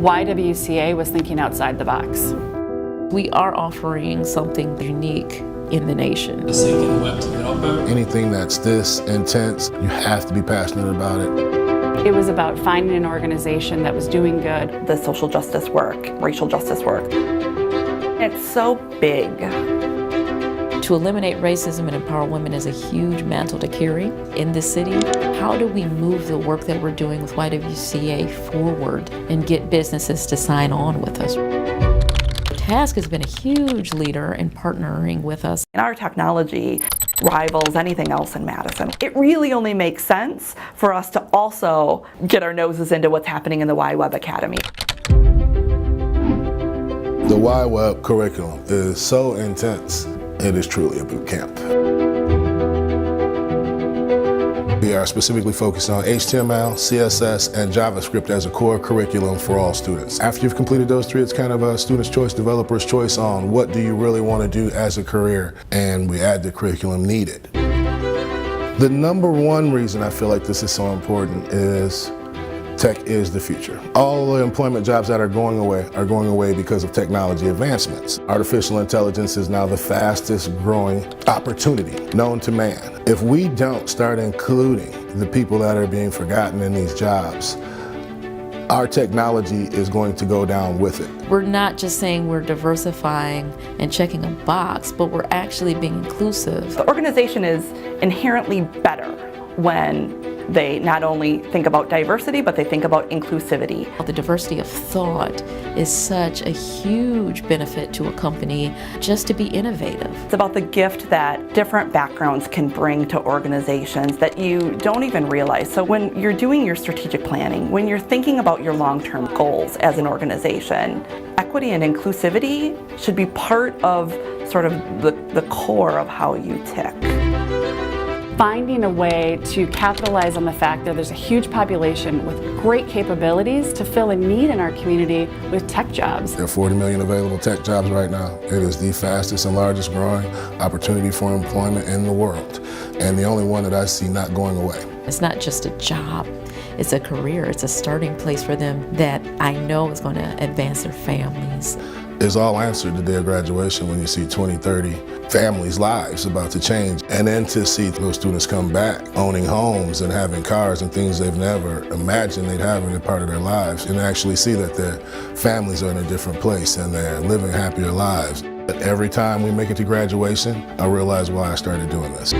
YWCA was thinking outside the box. We are offering something unique in the nation. Anything that's this intense, you have to be passionate about it. It was about finding an organization that was doing good. The social justice work, racial justice work. It's so big. To eliminate racism and empower women is a huge mantle to carry in this city. How do we move the work that we're doing with YWCA forward and get businesses to sign on with us? TASC has been a huge leader in partnering with us. And our technology rivals anything else in Madison. It really only makes sense for us to also get our noses into what's happening in the Yweb Academy. The Yweb curriculum is so intense, it is truly a boot camp. We are specifically focused on HTML, CSS, and JavaScript as a core curriculum for all students. After you've completed those three, it's kind of a student's choice, developer's choice on what do you really want to do as a career, and we add the curriculum needed. The number one reason I feel like this is so important is tech is the future. All the employment jobs that are going away because of technology advancements. Artificial intelligence is now the fastest growing opportunity known to man. If we don't start including the people that are being forgotten in these jobs, our technology is going to go down with it. We're not just saying we're diversifying and checking a box, but we're actually being inclusive. The organization is inherently better when they not only think about diversity, but they think about inclusivity. The diversity of thought is such a huge benefit to a company just to be innovative. It's about the gift that different backgrounds can bring to organizations that you don't even realize. So when you're doing your strategic planning, when you're thinking about your long-term goals as an organization, equity and inclusivity should be part of sort of the core of how you tick. Finding a way to capitalize on the fact that there's a huge population with great capabilities to fill a need in our community with tech jobs. There are 40 million available tech jobs right now. It is the fastest and largest growing opportunity for employment in the world, and the only one that I see not going away. It's not just a job, it's a career, it's a starting place for them that I know is going to advance their families. It's all answered the day of graduation when you see 20, 30 families' lives about to change. And then to see those students come back owning homes and having cars and things they've never imagined they'd have in a part of their lives, and actually see that their families are in a different place and they're living happier lives. But every time we make it to graduation, I realize why I started doing this.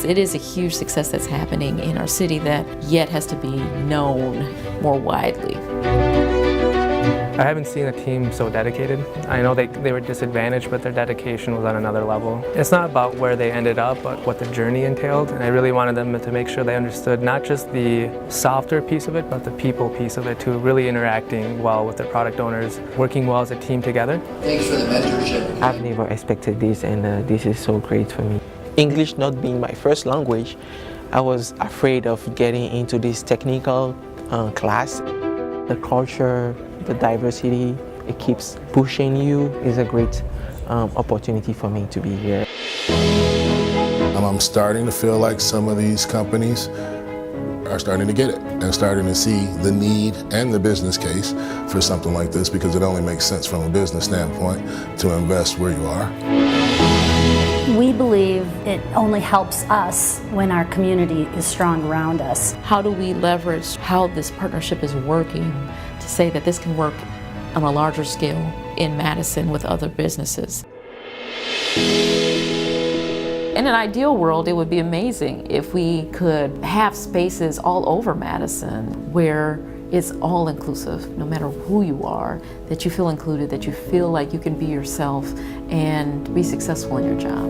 It is a huge success that's happening in our city that yet has to be known more widely. I haven't seen a team so dedicated. I know they were disadvantaged, but their dedication was on another level. It's not about where they ended up, but what the journey entailed. And I really wanted them to make sure they understood not just the software piece of it, but the people piece of it too, really interacting well with their product owners, working well as a team together. Thanks for the mentorship. I've never expected this, and this is so great for me. English not being my first language, I was afraid of getting into this technical class. The culture, the diversity, it keeps pushing you. It's a great opportunity for me to be here. I'm starting to feel like some of these companies are starting to get it and starting to see the need and the business case for something like this, because it only makes sense from a business standpoint to invest where you are. We believe it only helps us when our community is strong around us. How do we leverage how this partnership is working to say that this can work on a larger scale in Madison with other businesses? In an ideal world, it would be amazing if we could have spaces all over Madison where it's all inclusive, no matter who you are, that you feel included, that you feel like you can be yourself and be successful in your job.